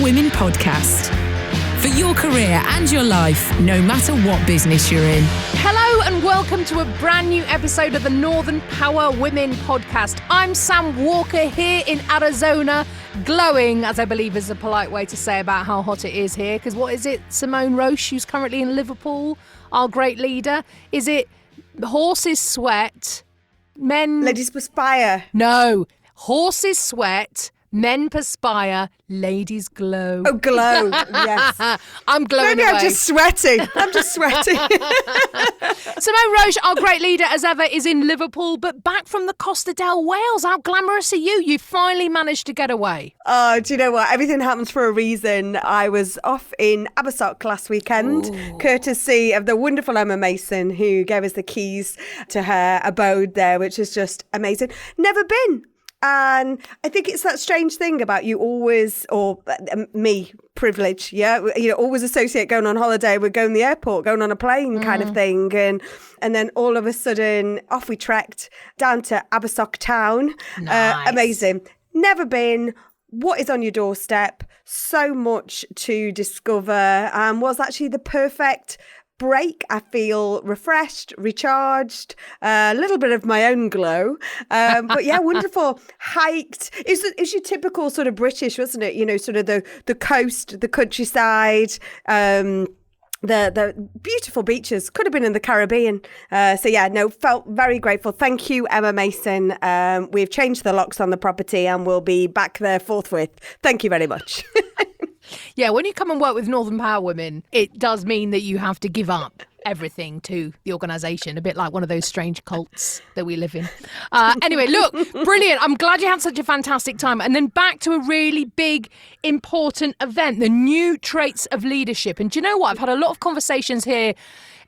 Women podcast. For your career and your life, no matter what business you're in. Hello and welcome to a brand new episode of the Northern Power Women podcast. I'm Sam Walker here in Arizona, glowing, as I believe is a polite way to say about how hot it is here. Because what is it, Simone Roche, who's currently in Liverpool, our great leader? Is it horses sweat, men... Ladies perspire. No, horses sweat, men perspire, ladies glow. Oh, glow, yes. I'm glowing Maybe away. I'm just sweating. Simone Roche, our great leader as ever, is in Liverpool, but back from the Costa del Wales. How glamorous are you? You finally managed to get away. Oh, do you know what? Everything happens for a reason. I was off in Abersoch last weekend, courtesy of the wonderful Emma Mason, who gave us the keys to her abode there, which is just amazing. Never been. And I think it's that strange thing about you always, or me, privilege, yeah? You know, always associate going on holiday with going to the airport, going on a plane kind of thing. And then all of a sudden, off we trekked down to Abersoch town. Nice. Amazing. Never been. What is on your doorstep? So much to discover. Was actually the perfect break. I feel refreshed, recharged, a little bit of my own glow. But yeah, wonderful. Hiked. It was your typical sort of British, wasn't it? You know, sort of the coast, the countryside, the beautiful beaches. Could have been in the Caribbean. So yeah, no, felt very grateful. Thank you, Emma Mason. We've changed the locks on the property and we'll be back there forthwith. Thank you very much. Yeah, when you come and work with Northern Power Women, it does mean that you have to give up everything to the organisation, a bit like one of those strange cults that we live in. Anyway, look, brilliant. I'm glad you had such a fantastic time. And then back to a really big, important event, the new traits of leadership. And do you know what? I've had a lot of conversations here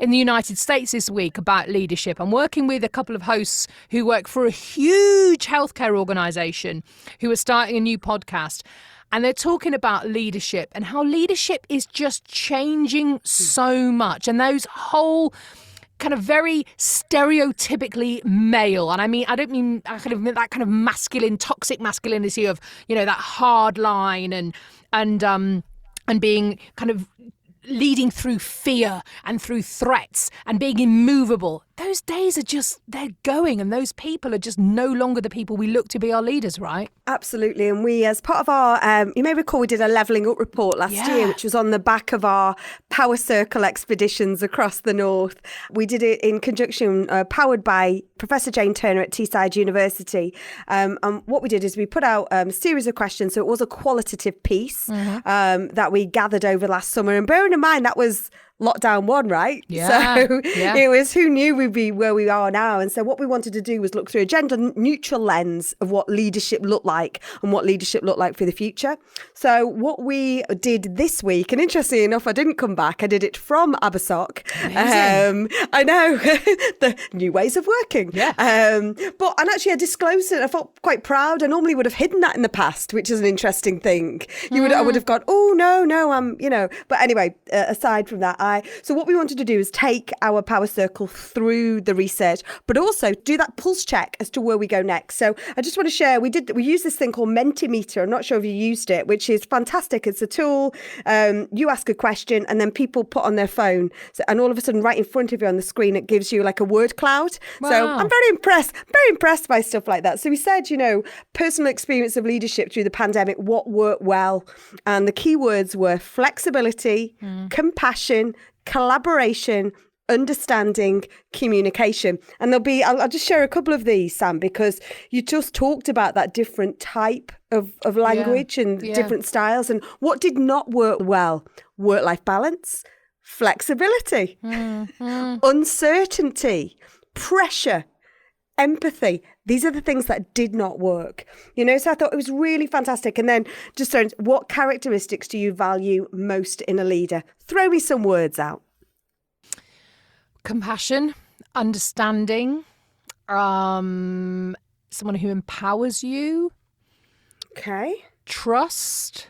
in the United States this week about leadership. I'm working with a couple of hosts who work for a huge healthcare organisation who are starting a new podcast. And they're talking about leadership and how leadership is just changing so much. And those whole kind of very stereotypically male. And I don't mean that kind of masculine, toxic masculinity of, you know, that hard line and being kind of leading through fear and through threats and being immovable. Those days are just, they're going, and those people are just no longer the people we look to be our leaders, right? Absolutely. And we, as part of our, you may recall we did a levelling up report last year, which was on the back of our Power Circle expeditions across the North. We did it in conjunction, powered by Professor Jane Turner at Teesside University. And what we did is we put out a series of questions. So it was a qualitative piece that we gathered over last summer. And bearing in mind, that was lockdown one, right? Yeah. So it was who knew we'd be where we are now. And so what we wanted to do was look through a gender neutral lens of what leadership looked like and what leadership looked like for the future. So what we did this week, and interestingly enough, I didn't come back. I did it from Abersoch. I know, the new ways of working. Yeah. But actually I disclosed it. I felt quite proud. I normally would have hidden that in the past, which is an interesting thing. I would have gone, oh, no, I'm, you know. But anyway, aside from that, so what we wanted to do is take our Power Circle through the research, but also do that pulse check as to where we go next. So I just want to share, we use this thing called Mentimeter. I'm not sure if you used it, which is fantastic. It's a tool. You ask a question and then people put on their phone. And all of a sudden, right in front of you on the screen, it gives you like a word cloud. Wow. So I'm very impressed by stuff like that. So we said, you know, personal experience of leadership through the pandemic, what worked well. And the key words were flexibility, compassion, collaboration, understanding, communication. And I'll just share a couple of these, Sam, because you just talked about that different type of language and different styles. And what did not work well? Work-life balance, flexibility, uncertainty, pressure, empathy. These are the things that did not work. You know, so I thought it was really fantastic. And then just what characteristics do you value most in a leader? Throw me some words out. Compassion, understanding, someone who empowers you. Okay. Trust.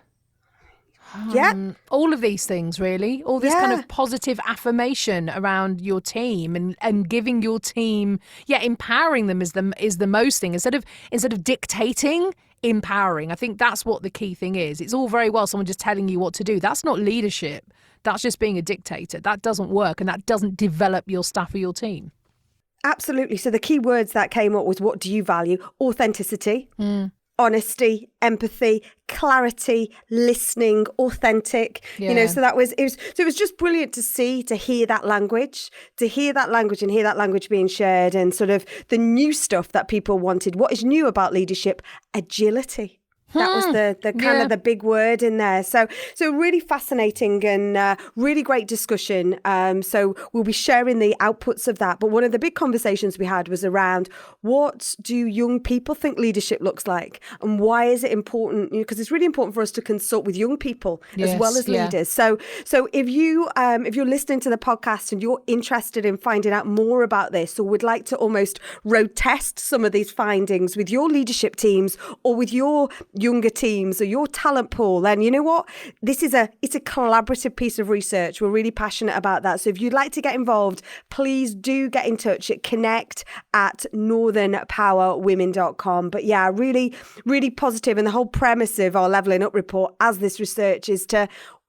Yeah. All of these things, really. All this kind of positive affirmation around your team and giving your team, empowering them is the most thing. Instead of dictating, empowering. I think that's what the key thing is. It's all very well someone just telling you what to do. That's not leadership. That's just being a dictator. That doesn't work, and that doesn't develop your staff or your team. Absolutely. So the key words that came up was, what do you value? Authenticity. Honesty, empathy, clarity, listening, authentic, so it was just brilliant to hear that language and hear that language being shared, and sort of the new stuff that people wanted. What is new about leadership? Agility. That was the kind of the big word in there. So really fascinating and really great discussion. So we'll be sharing the outputs of that. But one of the big conversations we had was around, what do young people think leadership looks like, and why is it important? Because it's really important for us to consult with young people as well as leaders. So if you're listening to the podcast and you're interested in finding out more about this, or would like to almost road test some of these findings with your leadership teams or with your younger teams or your talent pool, then you know what? It's a collaborative piece of research. We're really passionate about that. So if you'd like to get involved, please do get in touch at connect@northernpowerwomen.com. But yeah, really, really positive. And the whole premise of our Leveling Up report as this research is to,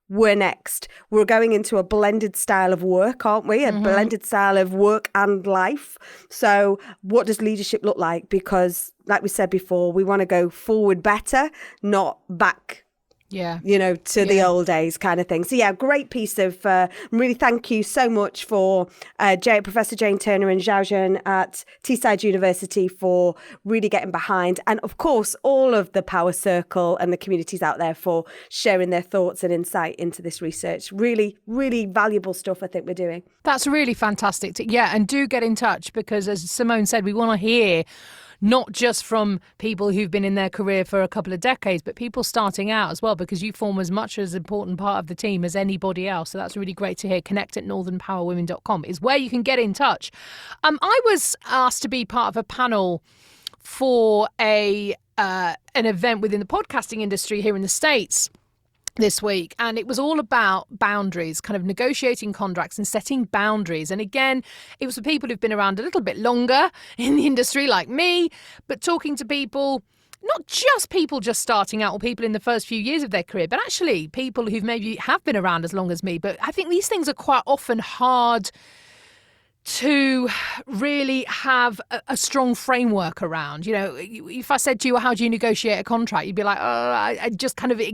we're next. We're going into a blended style of work, aren't we? A blended style of work and life. So what does leadership look like? Because like we said before, we want to go forward better, not back. To the old days kind of thing. So yeah, great piece of, really thank you so much for Professor Jane Turner and Zhao Zhen at Teesside University for really getting behind. And of course, all of the Power Circle and the communities out there for sharing their thoughts and insight into this research. Really, really valuable stuff I think we're doing. That's really fantastic. And do get in touch, because as Simone said, we want to hear not just from people who've been in their career for a couple of decades, but people starting out as well, because you form as much as important part of the team as anybody else. So that's really great to hear. Connect@northernpowerwomen.com is where you can get in touch. I was asked to be part of a panel for an event within the podcasting industry here in the States this week, and it was all about boundaries, kind of negotiating contracts and setting boundaries. And again, it was for people who've been around a little bit longer in the industry like me, but talking to people, not just people just starting out or people in the first few years of their career, but actually people who've maybe have been around as long as me. But I think these things are quite often hard to really have a strong framework around. If I said to you, how do you negotiate a contract? You'd be like, I just kind of, if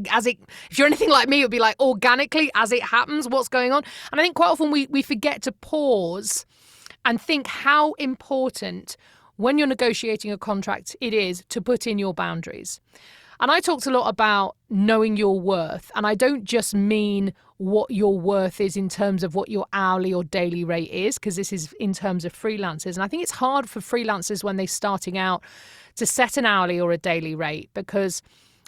you're anything like me, it would be like organically as it happens, what's going on. And I think quite often we forget to pause and think how important, when you're negotiating a contract, it is to put in your boundaries. And I talked a lot about knowing your worth. And I don't just mean what your worth is in terms of what your hourly or daily rate is, because this is in terms of freelancers. And I think it's hard for freelancers when they're starting out to set an hourly or a daily rate, because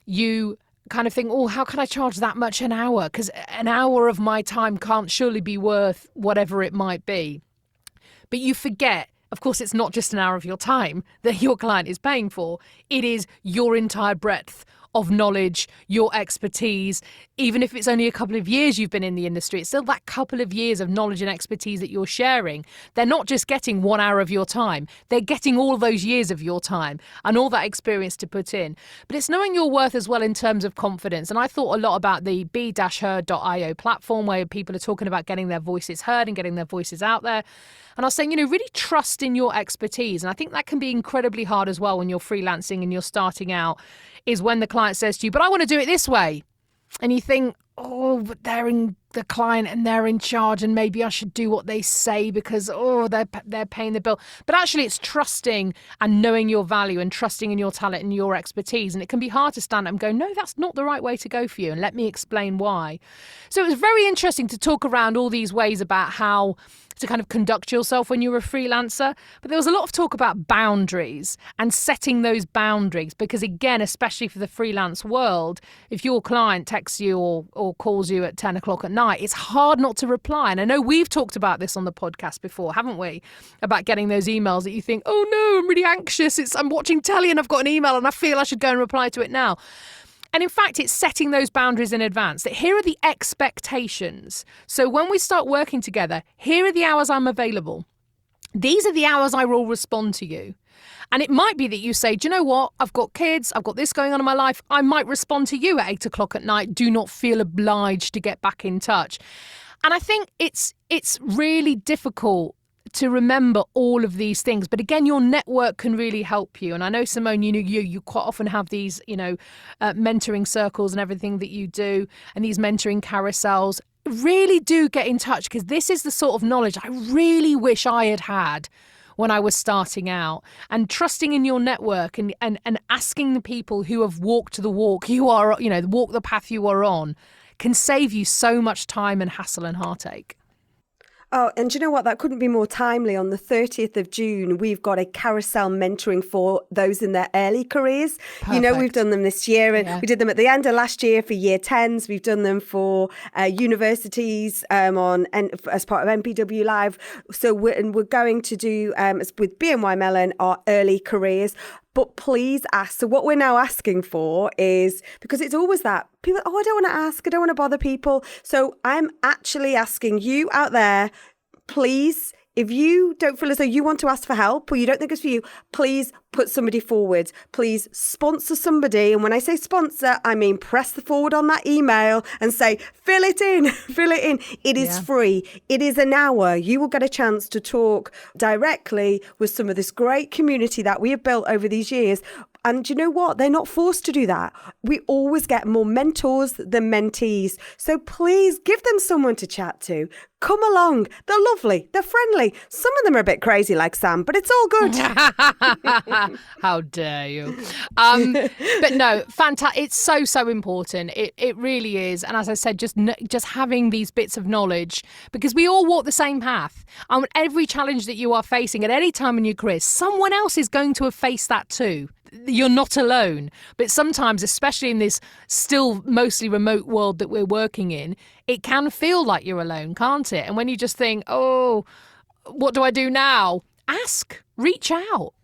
you kind of think, how can I charge that much an hour? Because an hour of my time can't surely be worth whatever it might be. But you forget, of course, it's not just an hour of your time that your client is paying for. It is your entire breadth of knowledge, your expertise. Even if it's only a couple of years you've been in the industry, it's still that couple of years of knowledge and expertise that you're sharing. They're not just getting 1 hour of your time. They're getting all those years of your time and all that experience to put in. But it's knowing your worth as well in terms of confidence. And I thought a lot about the be-heard.io platform, where people are talking about getting their voices heard and getting their voices out there. And I was saying, really trust in your expertise. And I think that can be incredibly hard as well when you're freelancing and you're starting out, is when the client says to you, but I want to do it this way. And you think, but they're in the client and they're in charge, and maybe I should do what they say because, they're paying the bill. But actually it's trusting and knowing your value and trusting in your talent and your expertise. And it can be hard to stand up and go, no, that's not the right way to go for you. And let me explain why. So it was very interesting to talk around all these ways about how to kind of conduct yourself when you're a freelancer. But there was a lot of talk about boundaries and setting those boundaries, because again, especially for the freelance world, if your client texts you or calls you at 10 o'clock at night, it's hard not to reply. And I know we've talked about this on the podcast before, haven't we? About getting those emails that you think, oh no, I'm really anxious. I'm watching telly and I've got an email and I feel I should go and reply to it now. And in fact, it's setting those boundaries in advance, that here are the expectations. So when we start working together, here are the hours I'm available. These are the hours I will respond to you. And it might be that you say, do you know what? I've got kids. I've got this going on in my life. I might respond to you at 8 o'clock at night. Do not feel obliged to get back in touch. And I think it's really difficult to remember all of these things. But again, your network can really help you. And I know, Simone, you quite often have these, mentoring circles and everything that you do, and these mentoring carousels. Really do get in touch, because this is the sort of knowledge I really wish I had had when I was starting out. And trusting in your network and asking the people who have walked the walk you are, walk the path you are on, can save you so much time and hassle and heartache. Oh, and do you know what? That couldn't be more timely. On the 30th of June, we've got a carousel mentoring for those in their early careers. Perfect. We've done them this year, and we did them at the end of last year for year 10s. We've done them for universities as part of MPW Live. So we're going to do with BNY Mellon our early careers. But please ask. So what we're now asking for is, because it's always that people, I don't want to ask, I don't want to bother people. So I'm actually asking you out there, please, if you don't feel as though you want to ask for help or you don't think it's for you, please put somebody forward. Please sponsor somebody. And when I say sponsor, I mean press the forward on that email and say, fill it in, fill it in. It is free. It is an hour. You will get a chance to talk directly with some of this great community that we have built over these years. And you know what? They're not forced to do that. We always get more mentors than mentees. So please give them someone to chat to. Come along. They're lovely. They're friendly. Some of them are a bit crazy like Sam, but it's all good. How dare you? But no, fantastic. It's so important. It really is. And as I said, just having these bits of knowledge, because we all walk the same path. Every challenge that you are facing at any time in your career, someone else is going to have faced that too. You're not alone. But sometimes, especially in this still mostly remote world that we're working in, it can feel like you're alone, can't it? And when you just think, oh, what do I do now? Ask, reach out,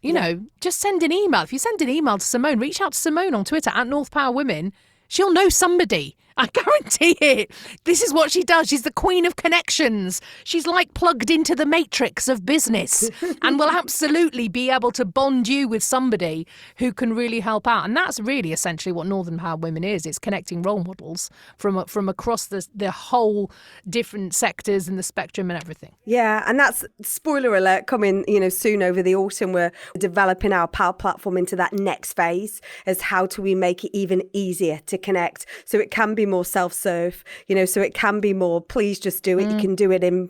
just send an email. If you send an email to Simone, reach out to Simone on Twitter at North Power Women. She'll know somebody. I guarantee it. This is what she does. She's the queen of connections. She's like plugged into the matrix of business and will absolutely be able to bond you with somebody who can really help out. And that's really essentially what Northern Power Women is. It's connecting role models from across the whole different sectors and the spectrum and everything. Yeah, and that's, spoiler alert, coming soon over the autumn. We're developing our PAL platform into that next phase as how do we make it even easier to connect, so it can be more self-serve, so it can be more, please just do it. You can do it in,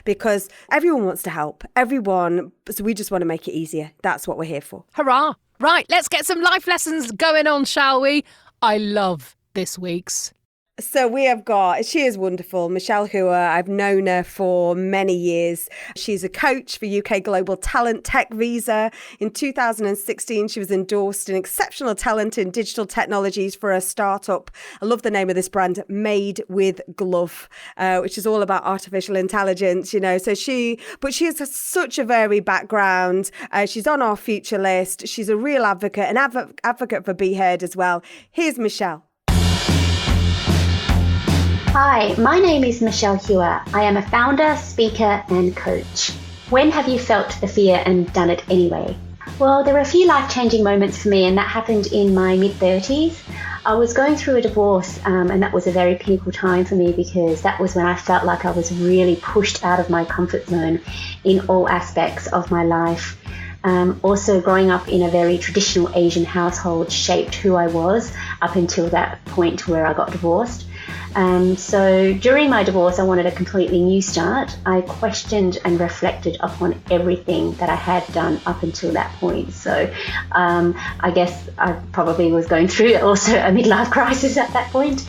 because everyone wants to help, everyone. So we just want to make it easier. That's what we're here for. Hurrah. Right, let's get some life lessons going on, shall we? I love this week's. So she is wonderful, Michelle Hewer. I've known her for many years. She's a coach for UK Global Talent Tech Visa. In 2016, she was endorsed an exceptional talent in digital technologies for a startup. I love the name of this brand, Made with Glove, which is all about artificial intelligence, So she has such a varied background. She's on our future list. She's a real advocate, an advocate for Be Heard as well. Here's Michelle. Hi, my name is Michelle Hewer. I am a founder, speaker, and coach. When have you felt the fear and done it anyway? Well, there were a few life-changing moments for me, and that happened in my mid-30s. I was going through a divorce, and that was a very pinnacle time for me, because that was when I felt like I was really pushed out of my comfort zone in all aspects of my life. Also, growing up in a very traditional Asian household shaped who I was up until that point where I got divorced. So during my divorce, I wanted a completely new start. I questioned and reflected upon everything that I had done up until that point. So I guess I probably was going through also a midlife crisis at that point.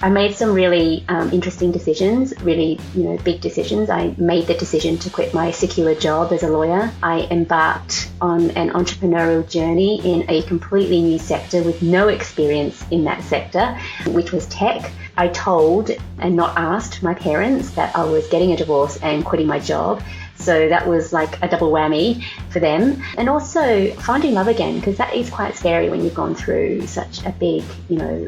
I made some really interesting decisions, really, big decisions. I made the decision to quit my secure job as a lawyer. I embarked on an entrepreneurial journey in a completely new sector with no experience in that sector, which was tech. I told and not asked my parents that I was getting a divorce and quitting my job. So that was like a double whammy for them. And also finding love again, because that is quite scary when you've gone through such a big,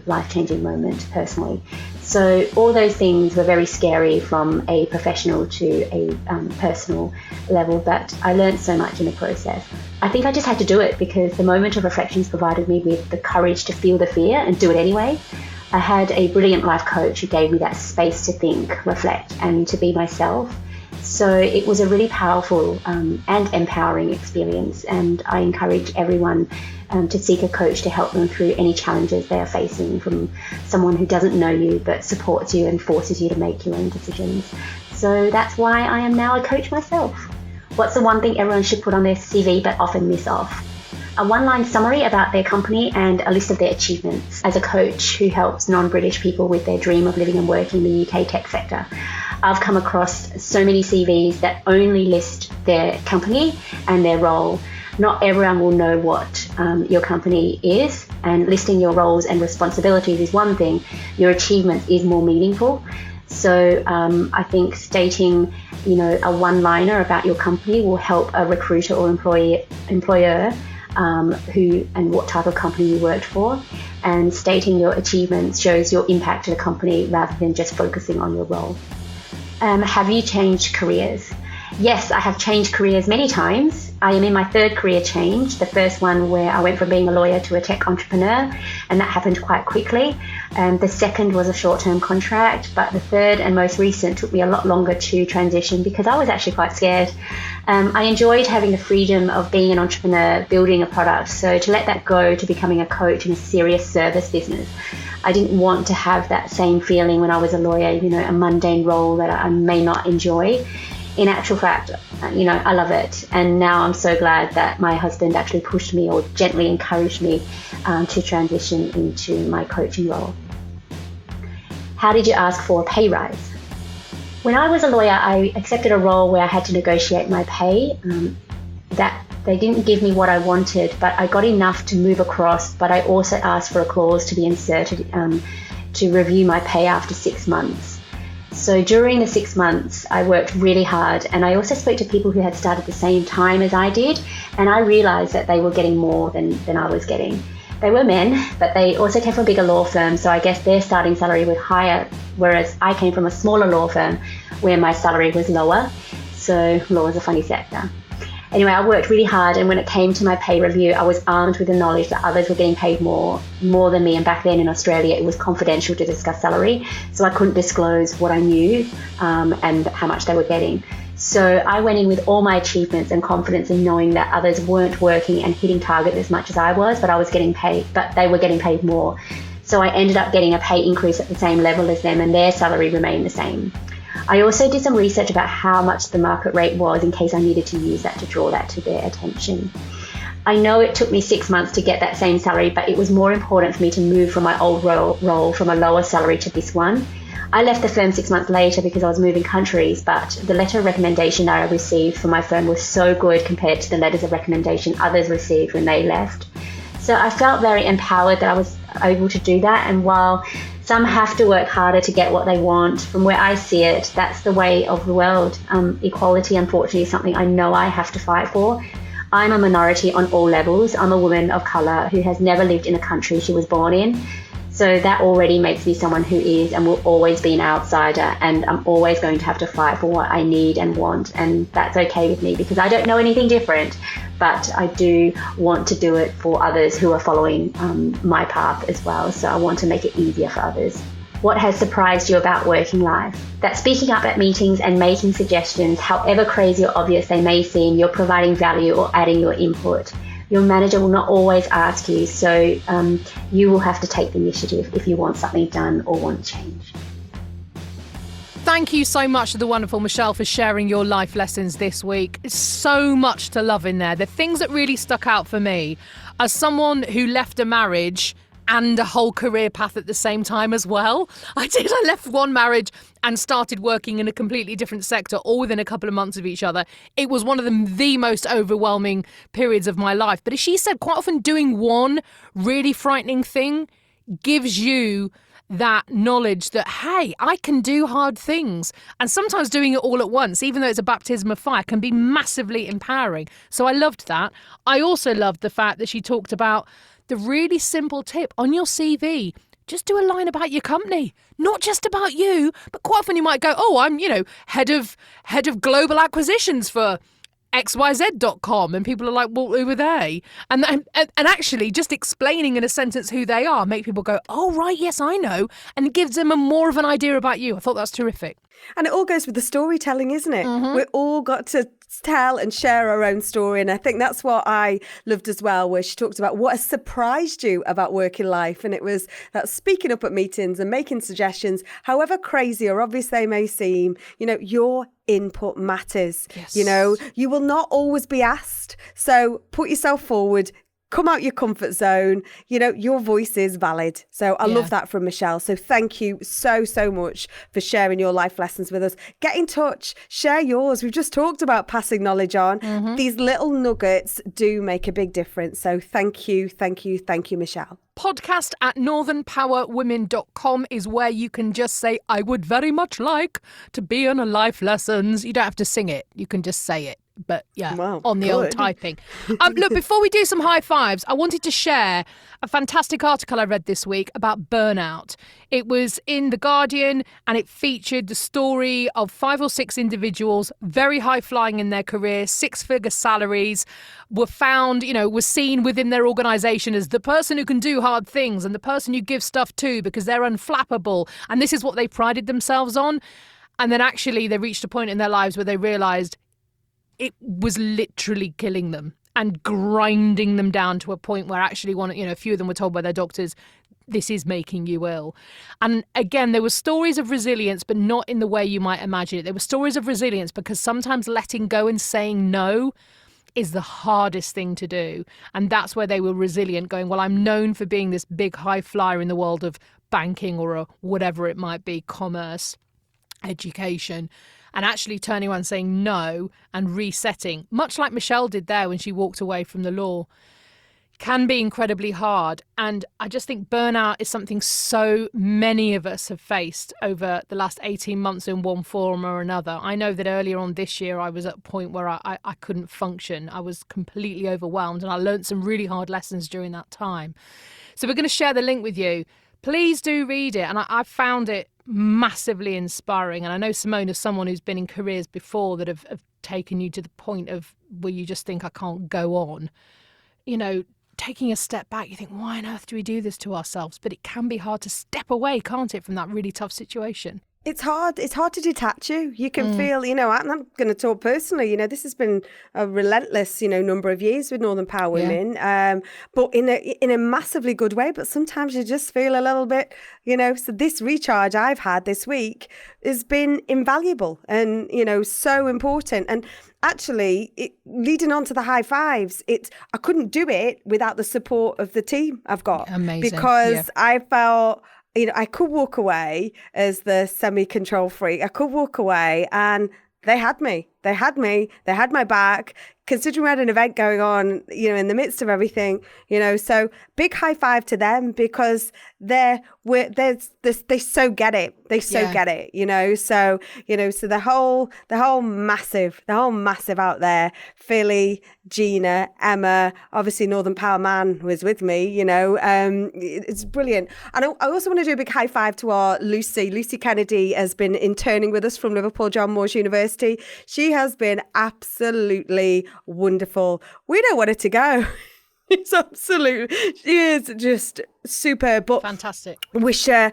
life-changing moment personally. So all those things were very scary from a professional to a personal level, but I learned so much in the process. I think I just had to do it because the moment of reflections provided me with the courage to feel the fear and do it anyway. I had a brilliant life coach who gave me that space to think, reflect, and to be myself. So it was a really powerful and empowering experience, and I encourage everyone to seek a coach to help them through any challenges they are facing, from someone who doesn't know you but supports you and forces you to make your own decisions. So that's why I am now a coach myself. What's the one thing everyone should put on their CV but often miss off? A one-line summary about their company and a list of their achievements. As a coach who helps non-British people with their dream of living and working in the UK tech sector, I've come across so many CVs that only list their company and their role. Not everyone will know what your company is, and listing your roles and responsibilities is one thing. Your achievements is more meaningful. So I think stating, a one-liner about your company will help a recruiter or employer who and what type of company you worked for, and stating your achievements shows your impact to the company rather than just focusing on your role. Have you changed careers? Yes, I have changed careers many times. I am in my third career change. The first one where I went from being a lawyer to a tech entrepreneur, and that happened quite quickly. The second was a short-term contract, but the third and most recent took me a lot longer to transition because I was actually quite scared. I enjoyed having the freedom of being an entrepreneur, building a product. So to let that go to becoming a coach in a serious service business, I didn't want to have that same feeling when I was a lawyer, a mundane role that I may not enjoy. In actual fact, I love it. And now I'm so glad that my husband actually pushed me or gently encouraged me to transition into my coaching role. How did you ask for a pay rise? When I was a lawyer, I accepted a role where I had to negotiate my pay. That they didn't give me what I wanted, but I got enough to move across. But I also asked for a clause to be inserted to review my pay after 6 months. So during the 6 months, I worked really hard, and I also spoke to people who had started the same time as I did, and I realized that they were getting more than I was getting. They were men, but they also came from bigger law firms, so I guess their starting salary was higher, whereas I came from a smaller law firm where my salary was lower. So law is a funny sector. Anyway, I worked really hard, and when it came to my pay review, I was armed with the knowledge that others were getting paid more than me. And back then in Australia, it was confidential to discuss salary, so I couldn't disclose what I knew and how much they were getting. So I went in with all my achievements and confidence in knowing that others weren't working and hitting target as much as I was, but they were getting paid more. So I ended up getting a pay increase at the same level as them, and their salary remained the same. I also did some research about how much the market rate was in case I needed to use that to draw that to their attention. I know it took me 6 months to get that same salary, but it was more important for me to move from my old role from a lower salary to this one. I left the firm 6 months later because I was moving countries, but the letter of recommendation that I received from my firm was so good compared to the letters of recommendation others received when they left. So I felt very empowered that I was able to do that, and while some have to work harder to get what they want, from where I see it, that's the way of the world. Equality, unfortunately, is something I know I have to fight for. I'm a minority on all levels. I'm a woman of colour who has never lived in the country she was born in. So that already makes me someone who is and will always be an outsider, and I'm always going to have to fight for what I need and want, and that's okay with me because I don't know anything different, but I do want to do it for others who are following my path as well. So I want to make it easier for others. What has surprised you about working life? That speaking up at meetings and making suggestions, however crazy or obvious they may seem, you're providing value or adding your input. Your manager will not always ask you, so you will have to take the initiative if you want something done or want change. Thank you so much to the wonderful Michelle for sharing your life lessons this week. It's so much to love in there. The things that really stuck out for me, as someone who left a marriage and a whole career path at the same time as well. I left one marriage and started working in a completely different sector, all within a couple of months of each other. It was one of the most overwhelming periods of my life. But as she said, quite often doing one really frightening thing gives you that knowledge that, hey, I can do hard things. And sometimes doing it all at once, even though it's a baptism of fire, can be massively empowering. So I loved that. I also loved the fact that she talked about the really simple tip on your CV. Just do a line about your company, not just about you, but quite often you might go, oh, I'm, head of global acquisitions for xyz.com, and people are like, well, who are they? And actually just explaining in a sentence who they are make people go, oh right, yes, I know, and it gives them a more of an idea about you. I thought that's terrific. And it all goes with the storytelling, isn't it? We're all got to tell and share our own story. And I think that's what I loved as well, where she talked about what has surprised you about working life. And it was that speaking up at meetings and making suggestions, however crazy or obvious they may seem, your input matters. Yes. You will not always be asked. So put yourself forward. Come out your comfort zone. Your voice is valid. So I love that from Michelle. So thank you so, so much for sharing your life lessons with us. Get in touch. Share yours. We've just talked about passing knowledge on. These little nuggets do make a big difference. So thank you, Michelle. Podcast at northernpowerwomen.com is where you can just say, I would very much like to be on a life lessons. You don't have to sing it. You can just say it. But on the old typing. Look, before we do some high fives, I wanted to share a fantastic article I read this week about burnout. It was in The Guardian and it featured the story of 5 or 6 individuals, very high flying in their career, 6-figure salaries, were found, were seen within their organisation as the person who can do hard things and the person you give stuff to because they're unflappable. And this is what they prided themselves on. And then actually they reached a point in their lives where they realised it was literally killing them and grinding them down to a point where actually a few of them were told by their doctors, this is making you ill. And again, there were stories of resilience, but not in the way you might imagine it. There were stories of resilience because sometimes letting go and saying no is the hardest thing to do. And that's where they were resilient, going, well, I'm known for being this big high flyer in the world of banking or whatever it might be, commerce, education. And actually turning around and saying no and resetting, much like Michelle did there when she walked away from the law, can be incredibly hard. And I just think burnout is something so many of us have faced over the last 18 months in one form or another. I know that earlier on this year, I was at a point where I couldn't function. I was completely overwhelmed and I learned some really hard lessons during that time. So we're going to share the link with you. Please do read it. And I found it massively inspiring. And I know Simone is someone who's been in careers before that have taken you to the point of where you just think, I can't go on. Taking a step back, you think, why on earth do we do this to ourselves? But it can be hard to step away, can't it, from that really tough situation? It's hard to detach you. You can feel, I'm not going to talk personally, this has been a relentless, number of years with Northern Power Women, but in a massively good way. But sometimes you just feel a little bit, so this recharge I've had this week has been invaluable and, so important. And actually, leading on to the high fives, I couldn't do it without the support of the team I've got. Amazing. Because I felt... I could walk away as the semi-control freak. I could walk away and they had me. They had my back. Considering we had an event going on, in the midst of everything, so big high five to them because they so get it. They so get it, so the whole massive out there, Philly, Gina, Emma, obviously Northern Power Man was with me, it's brilliant. And I also want to do a big high five to our Lucy Kennedy has been interning with us from Liverpool John Moores University. She has been absolutely wonderful. We don't want her to go. It's absolute. She is just superb. But fantastic. Wish her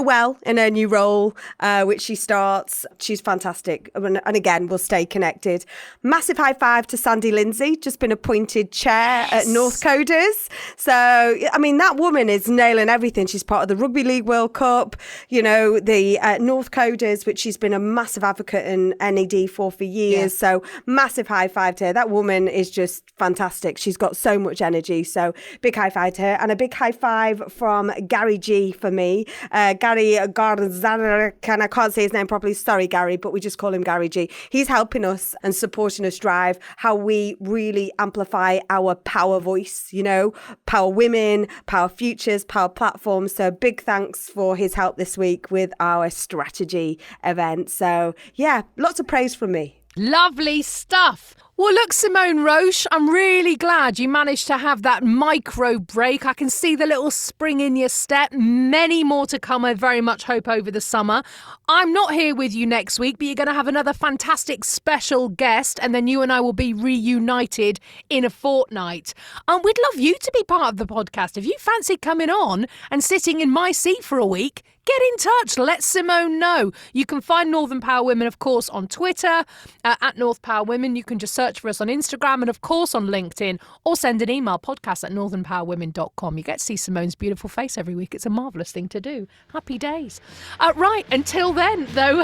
well in her new role, which she starts. She's fantastic. And again, we'll stay connected. Massive high five to Sandy Lindsay, just been appointed chair at North Coders. So, that woman is nailing everything. She's part of the Rugby League World Cup, the North Coders, which she's been a massive advocate in NED for years. Yeah. So massive high five to her. That woman is just fantastic. She's got so much energy. energy. So big high five to her, and a big high five from Gary G for me. Gary Garzarek, and I can't say his name properly. Sorry, Gary, but we just call him Gary G. He's helping us and supporting us drive how we really amplify our power voice, you know, power women, power futures, power platforms. So big thanks for his help this week with our strategy event. So yeah, lots of praise from me. Lovely stuff. Well, look, Simone Roche, I'm really glad you managed to have that micro break. I can see the little spring in your step. Many more to come, I very much hope, over the summer. I'm not here with you next week, but you're going to have another fantastic special guest, and then you and I will be reunited in a fortnight. We'd love you to be part of the podcast. If you fancy coming on and sitting in my seat for a week, get in touch. Let Simone know. You can find Northern Power Women, of course, on Twitter, at North Power Women. You can just search for us on Instagram and, of course, on LinkedIn, or send an email, podcast@northernpowerwomen.com. You get to see Simone's beautiful face every week. It's a marvellous thing to do. Happy days. Right, until then, though.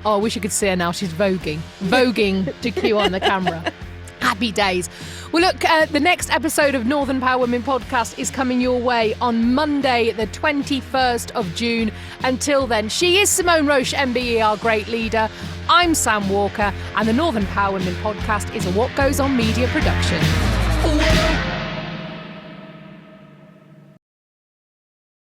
Oh, I wish you could see her now. She's voguing to cue on the camera. Happy days. Well, look, the next episode of Northern Power Women podcast is coming your way on Monday, the 21st of June. Until then, she is Simone Roche, MBE, our great leader. I'm Sam Walker, and the Northern Power Women podcast is a What Goes On media production.